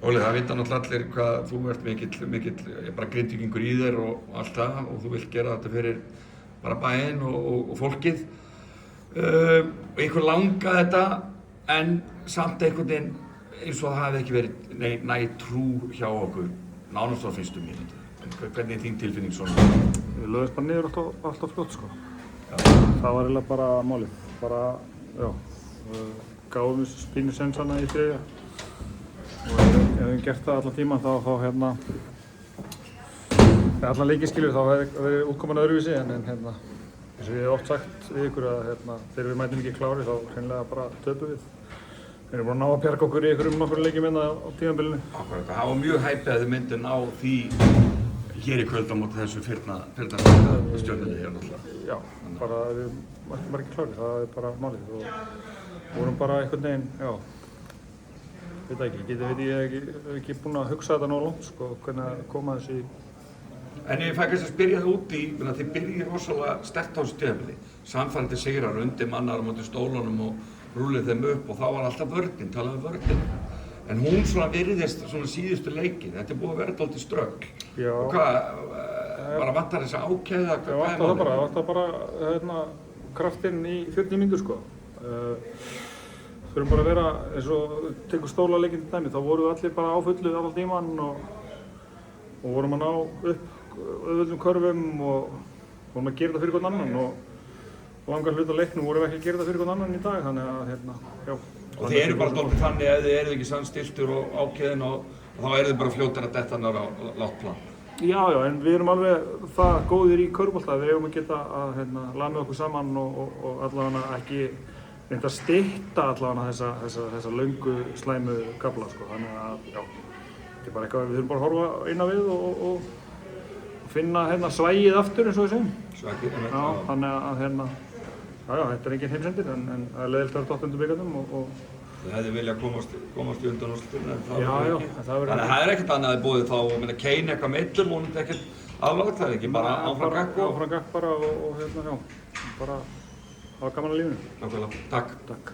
Óli, það vita náttúrulega allir hvað þú ert mikill bara Grindvíkingur í þér og allt það og þú vilt gera þetta fyrir bara bæinn og fólkið. Einhver langaði þetta en samt einhvern veginn eins og það hafi ekki verið næg trú hjá okkur nánast á fyrstu mínútu. Hvernig er þín tilfinning svona? Við lögðumst bara niður alltaf fljótt sko. Já. Það var eiginlega bara málið. Bara, já, gáðum við spínu sensana í þriðja. Og ef við gert það allan tíman þá allan leikinn skilur þá hefði útkoman öðruvísi en eins og ég hef oft sagt við ykkur að þegar við mætum ekki klári þá hreinlega bara töpum við. Við erum búin að ná að bjarga okkur í nokkur leikjum á tímabilinu. Akkurat, það var mjög hæpið að þið myndu ná því hér í kvöld á móti þessu fyrna stjörnunni hér náttúrulega. Já, bara við mættum bara ekki klári, það er bara málið og vorum bara einhvern veginn, já. Veit ég hef ekki búinn að hugsa þetta nógu langt sko, hvernig að koma þessu í. En ég fæ kannski að spyrja það út í, þið byrjið rosalega sterkt á þessu tímabili. Sannfærandi sigrar undir mannar á móti stólunum og rúlið þeim upp og þá var alltaf vörnin, talaði um vörnina. En hún svona virðist svona síðustu leikið, þetta er búið að vera dálítið ströggl. Já. Og hvað, bara vantar þess að ákæða? Já, vantar bara kraftinn í 40 mínútur sko. Þurfum bara að vera, eins og tekur stólarleikinn til dæmi, þá vorum við allir bara á fullu allan tíman og vorum að ná upp auðvöldum körfum og vorum að gera þetta fyrir hvern annan og langar hluta leiknum vorum við ekki að gera þetta fyrir hvern annan í dag, þannig að já. Og þið eru bara dálítið þannig ef þið eru ekki samstiltur og ákveðin og þá eru þið bara fljótar að detta nar á lágt plan. Já, en við erum alveg það góðir í körfubolta, við eigum að geta að lamið okkur saman og allavega ekki reynda að stytta allavega þessa löngu slæmu kafla sko, þannig að já, þetta er bara eitthvað við þurfum bara að horfa eina við og finna svægið aftur eins og við segjum. Svægið, já, þannig að já, þetta er engin heimsendir en það er leiðilegt að vera 8. bikarnum og þið hefði viljað komast í undanúrslitin en það var ekki. Þannig að það er ekkert annað að þið búið þá og Kane eitthvað meiddur, vonandi ekkert alvarlegt, það er ekki bara áfram gakk Áfram gakk bara og já, bara hafa gaman að lífinu. Nákvæmlega, takk. Takk.